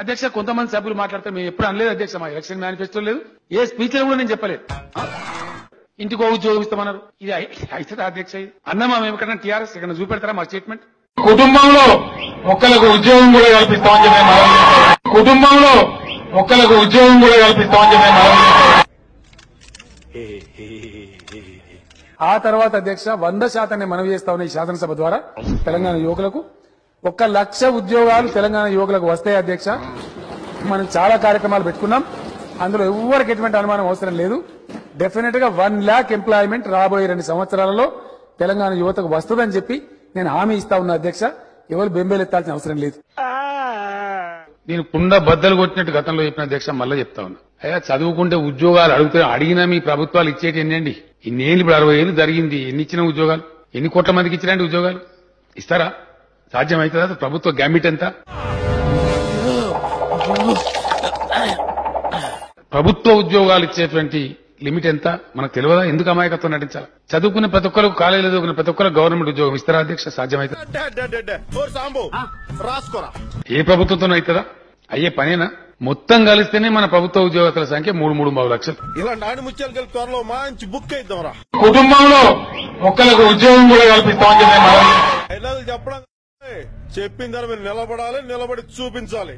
అధ్యక్ష కొంతమంది సభ్యులు మాట్లాడితే మేము ఎప్పుడు అనలేదు అధ్యక్ష, మా ఎలక్షన్ మేనిఫెస్టో లేదు, ఏ స్పీచ్ లో కూడా నేను చెప్పలేదు. ఇంటికి ఉద్యోగం ఇస్తామన్నారు. ఇది అయితే అధ్యక్ష అన్నమా మేము ఎక్కడన్నా టీఆర్ఎస్ ఎక్కడ చూపెడతారా మా స్టేట్మెంట్? కుటుంబంలో ఒక్కలకు ఉద్యోగం కూడా కల్పిస్తామని చెప్పి కుటుంబంలో ఒక్కలకు ఉద్యోగం కూడా కల్పిస్తామని చెప్పి ఆ తర్వాత అధ్యక్ష 100% మనవి చేస్తా ఉన్న ఈ శాసనసభ ద్వారా తెలంగాణ యువకులకు 1,00,000 ఉద్యోగాలు తెలంగాణ యువకులకు వస్తాయి అధ్యక్ష. మనం చాలా కార్యక్రమాలు పెట్టుకున్నాం, అందులో ఎవరికి ఎటువంటి అనుమానం అవసరం లేదు. డెఫినెట్ గా 1,00,000 ఎంప్లాయ్మెంట్ రాబోయే 2 సంవత్సరాలలో తెలంగాణ యువతకు వస్తుందని చెప్పి నేను హామీ ఇస్తా ఉన్నా అధ్యక్ష. ఎవరు బెంబేలెత్తాల్సిన అవసరం లేదు. నేను కుండ బద్దలు కొట్టినట్టు గతంలో చెప్పిన అధ్యక్ష మళ్ళీ చెప్తా ఉన్నా. అయ్యా చదువుకుంటే ఉద్యోగాలు అడిగినా మీ ప్రభుత్వాలు ఇచ్చేటి ఎన్నండి? ఇన్నేళ్ళు ఇప్పుడు 60 ఏళ్ళు జరిగింది. ఎన్ని ఇచ్చిన ఉద్యోగాలు? ఎన్ని కోట్ల మందికి ఇచ్చినండి ఉద్యోగాలు? ఇస్తారా? సాధ్యమవుతుందా? ప్రభుత్వ గ్యాంబిట్ ఎంత? ప్రభుత్వ ఉద్యోగాలు ఇచ్చేటువంటి లిమిట్ ఎంత మనకు తెలియదా? ఎందుకు అమాయకత్వం నటించాలి? చదువుకునే ప్రతి ఒక్కరికి, కాలేజీలో చదువుకునే ప్రతి ఒక్కరికి గవర్నమెంట్ ఉద్యోగం ఇస్తారా అధ్యక్ష? సాధ్యమైతే ఏ ప్రభుత్వంతో అవుతుందా? అయ్యే పనేనా? మొత్తం కలిస్తేనే మన ప్రభుత్వ ఉద్యోగస్తుల సంఖ్య 3-3.5 లక్షలు. ఇలా నాడు ముత్యాలు కలిపి త్వరలో మంచి బుక్ అయిద్దాంరా. కుటుంబంలో ఒక్కలకు ఉద్యోగం కూడా కల్పిస్తామని చెప్పి చెప్పడం చెప్పిందని మీరు నిలబడాలి, నిలబడి చూపించాలి.